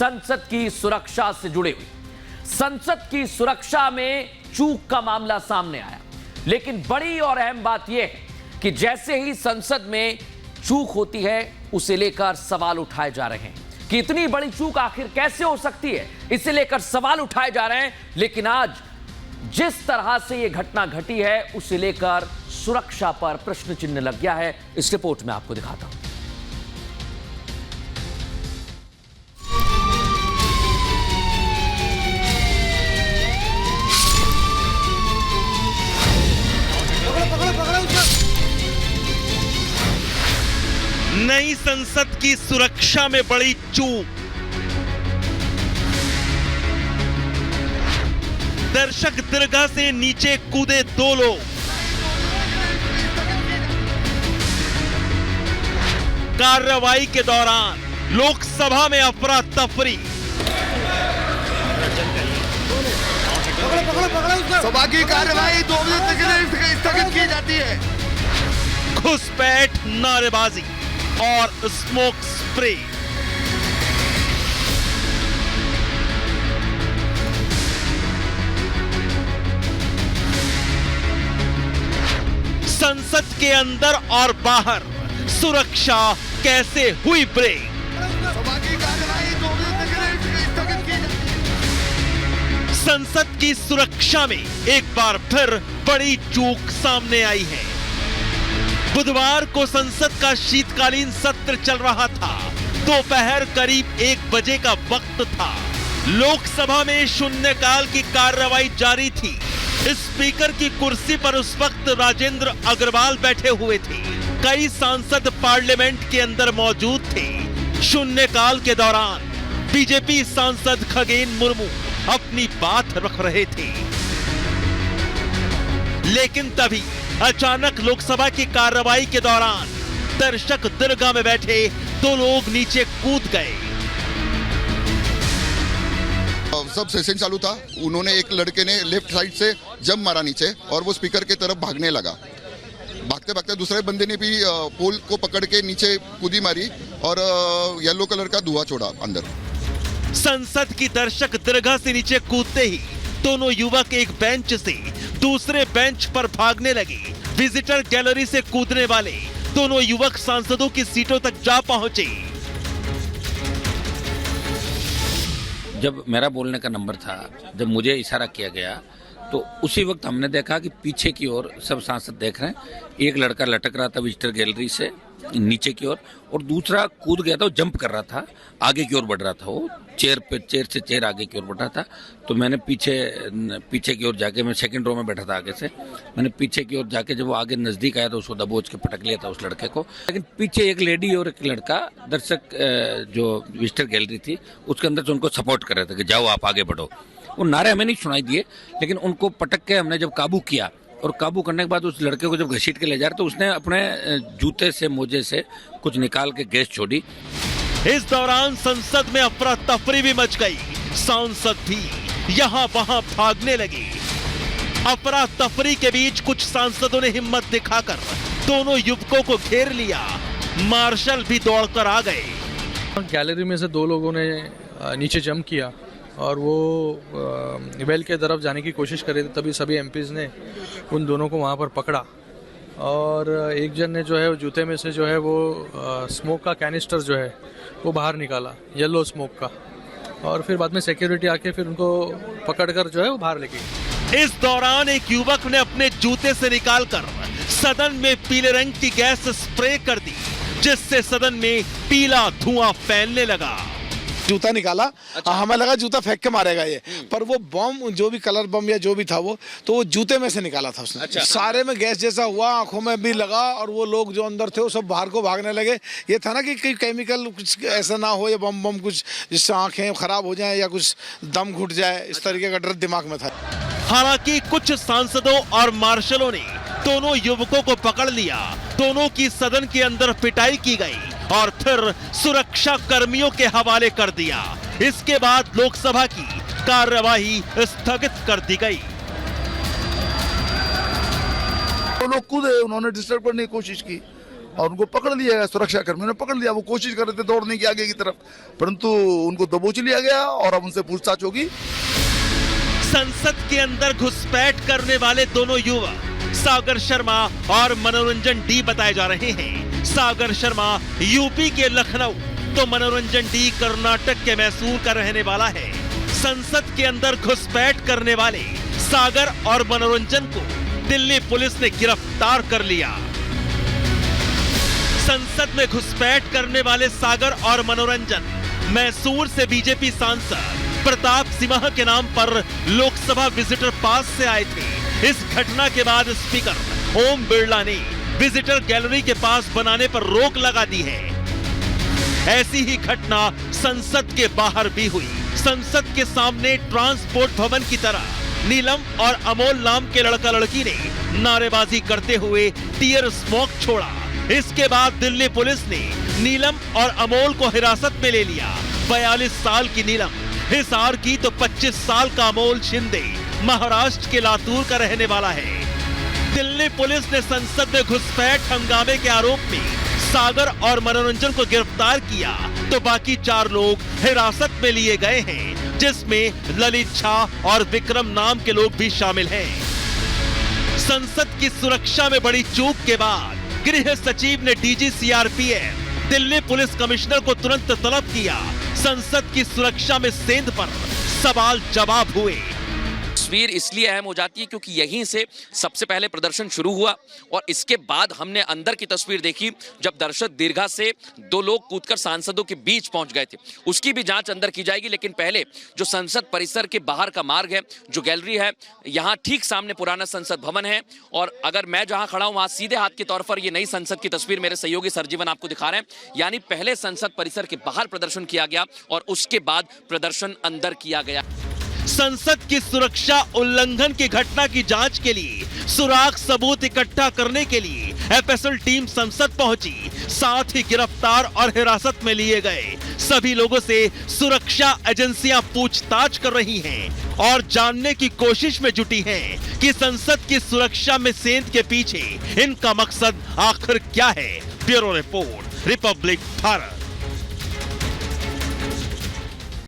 संसद की सुरक्षा से जुड़े हुए। संसद की सुरक्षा में चूक का मामला सामने आया, लेकिन बड़ी और अहम बात यह है कि जैसे ही संसद में चूक होती है उसे लेकर सवाल उठाए जा रहे हैं कि इतनी बड़ी चूक आखिर कैसे हो सकती है, इसे लेकर सवाल उठाए जा रहे हैं। लेकिन आज जिस तरह से यह घटना घटी है उसे लेकर सुरक्षा पर प्रश्न चिन्ह लग गया है। इस रिपोर्ट में आपको दिखाता हूं। नई संसद की सुरक्षा में बड़ी चूक। दर्शक दीर्घा से नीचे कूदे 2 लोग। कार्रवाई के दौरान लोकसभा में अफरा तफरी। सभा की कार्यवाही 2 बजे तक के लिए स्थगित की जाती है। घुसपैठ, नारेबाजी और स्मोक स्प्रे। संसद के अंदर और बाहर सुरक्षा कैसे हुई ब्रेक? सभा की कार्यवाही 2 बजे तक के लिए स्थगित की जाती है। संसद की सुरक्षा में एक बार फिर बड़ी चूक सामने आई है। बुधवार को संसद का शीतकालीन सत्र चल रहा था। दोपहर करीब 1 बजे का वक्त था। लोकसभा में शून्यकाल की कार्रवाई जारी थी। स्पीकर की कुर्सी पर उस वक्त राजेंद्र अग्रवाल बैठे हुए थे। कई सांसद पार्लियामेंट के अंदर मौजूद थे। शून्यकाल के दौरान बीजेपी सांसद खगेन मुर्मू अपनी बात रख रहे थे, लेकिन तभी अचानक लोकसभा की कार्रवाई के दौरान दर्शक दीर्घा में बैठे 2 लोग नीचे कूद गए। सब सेशन चालू था। उन्होंने एक लड़के ने लेफ्ट साइड से जंप मारा नीचे और वो स्पीकर की तरफ भागने लगा। भागते भागते दूसरे बंदे ने भी पोल को पकड़ के नीचे कूदी मारी और येलो कलर का धुआं छोड़ा अंदर। संसद की दर्शक दीर्घा से नीचे कूदते ही दोनों युवक एक बेंच से दूसरे बेंच पर भागने लगे। विजिटर गैलरी से कूदने वाले दोनों युवक सांसदों की सीटों तक जा पहुंचे। जब मेरा बोलने का नंबर था, जब मुझे इशारा किया गया तो उसी वक्त हमने देखा कि पीछे की ओर सब सांसद देख रहे हैं। एक लड़का लटक रहा था विजिटर गैलरी से नीचे की ओर और दूसरा कूद गया था, वो जंप कर रहा था, आगे की ओर बढ़ रहा था। वो चेयर से चेयर आगे की ओर बढ़ रहा था। तो मैंने पीछे की ओर जाके, मैं सेकंड रो में बैठा था आगे से, मैंने पीछे की ओर जाके जब वो आगे नजदीक आया तो उसको दबोच के पटक लिया था उस लड़के को। लेकिन पीछे एक लेडी और एक लड़का दर्शक जो विजिटर गैलरी थी उसके अंदर से उनको सपोर्ट कर रहे थे कि जाओ आप आगे बढ़ो। वो नारे हमें नहीं सुनाई दिए, लेकिन उनको पटक के हमने जब काबू किया और काबू करने के बाद उस लड़के को जब घसीट के ले जा रहे तो उसने अपने जूते से मोजे से कुछ निकाल के गैस छोड़ी। इस दौरान संसद में अफरा तफरी भी मच गई। सांसद भी यहां वहां भागने लगे। अफरा तफरी के बीच कुछ सांसदों ने हिम्मत दिखाकर दोनों युवकों को घेर लिया। मार्शल भी दौड़कर आ गए। गैलरी में से 2 लोगों ने नीचे जंप किया और वो वेल के तरफ जाने की कोशिश कर रहे थे। तभी सभी एमपीज ने उन दोनों को वहाँ पर पकड़ा और एक जन ने जो है जूते में से जो है वो स्मोक का कैनिस्टर जो है वो बाहर निकाला, येलो स्मोक का, और फिर बाद में सिक्योरिटी आके फिर उनको पकड़कर जो है वो बाहर लेके गई। इस दौरान एक युवक ने अपने जूते से निकालकर सदन में पीले रंग की गैस स्प्रे कर दी, जिससे सदन में पीला धुआं फैलने लगा। जूता निकाला। अच्छा। हमें लगा जूता फेंक के मारेगा ये, पर वो बम जो भी कलर बम या जो भी था वो तो वो जूते में से निकाला था उसने। अच्छा। सारे में गैस जैसा हुआ, आंखों में भी लगा और वो लोग जो अंदर थे वो सब बाहर को भागने लगे। ये था ना कि कोई केमिकल कुछ ऐसा ना हो या बम कुछ जिससे आंखें खराब हो जाए या कुछ दम घुट जाए, इस तरीके का डर दिमाग में था। हालांकि कुछ सांसदों और मार्शलों ने दोनों युवकों को पकड़ लिया। दोनों की सदन के अंदर पिटाई की गई और फिर सुरक्षा कर्मियों के हवाले कर दिया। इसके बाद लोकसभा की कार्यवाही स्थगित कर दी गई। वो लोग कूदे, उन्होंने डिस्टर्ब करने की कोशिश की और उनको पकड़ लिया गया, सुरक्षा कर्मियों ने पकड़ लिया। वो कोशिश कर रहे थे दौड़ने की आगे की तरफ, परंतु उनको दबोच लिया गया और अब उनसे पूछताछ होगी। संसद के अंदर घुसपैठ करने वाले दोनों युवक सागर शर्मा और मनोरंजन डी बताए जा रहे हैं। सागर शर्मा यूपी के लखनऊ तो मनोरंजन डी कर्नाटक के मैसूर का रहने वाला है। संसद के अंदर घुसपैठ करने वाले सागर और मनोरंजन को दिल्ली पुलिस ने गिरफ्तार कर लिया। संसद में घुसपैठ करने वाले सागर और मनोरंजन मैसूर से बीजेपी सांसद प्रताप सिंह के नाम पर लोकसभा विजिटर पास से आए थे। इस घटना के बाद स्पीकर ओम बिरला ने विजिटर गैलरी के पास बनाने पर रोक लगा दी है। ऐसी ही घटना संसद के बाहर भी हुई। संसद के सामने ट्रांसपोर्ट भवन की तरह नीलम और अमोल नाम के लड़का लड़की ने नारेबाजी करते हुए टीयर स्मोक छोड़ा। इसके बाद दिल्ली पुलिस ने नीलम और अमोल को हिरासत में ले लिया। 42 साल की नीलम हिसार की तो 25 साल का अमोल शिंदे महाराष्ट्र के लातूर का रहने वाला है। दिल्ली पुलिस ने संसद में घुसपैठ हंगामे के आरोप में सागर और मनोरंजन को गिरफ्तार किया तो बाकी 4 लोग हिरासत में लिए गए हैं, जिसमें ललित झा और विक्रम नाम के लोग भी शामिल हैं। संसद की सुरक्षा में बड़ी चूक के बाद गृह सचिव ने DG CRPF Delhi police commissioner को तुरंत तलब किया। संसद की सुरक्षा में सेंध पर सवाल जवाब हुए। तस्वीर इसलिए अहम हो जाती है क्योंकि यहीं से सबसे पहले प्रदर्शन शुरू हुआ और इसके बाद हमने अंदर की तस्वीर देखी जब दर्शक दीर्घा से 2 लोग कूदकर सांसदों के बीच पहुंच गए थे। उसकी भी जांच अंदर की जाएगी, लेकिन पहले जो संसद परिसर के बाहर का मार्ग है, जो गैलरी है, यहाँ ठीक सामने पुराना संसद भवन है और अगर मैं जहां खड़ा हूं वहां सीधे हाथ के तौर पर ये नई संसद की तस्वीर मेरे सहयोगी सरजीवन आपको दिखा रहे हैं। यानी पहले संसद परिसर के बाहर प्रदर्शन किया गया और उसके बाद प्रदर्शन अंदर किया गया। संसद की सुरक्षा उल्लंघन की घटना की जांच के लिए सुराग सबूत इकट्ठा करने के लिए एफएसएल टीम संसद पहुंची। साथ ही गिरफ्तार और हिरासत में लिए गए सभी लोगों से सुरक्षा एजेंसियां पूछताछ कर रही हैं और जानने की कोशिश में जुटी हैं कि संसद की सुरक्षा में सेंध के पीछे इनका मकसद आखिर क्या है। Bureau report, Republic Bharat.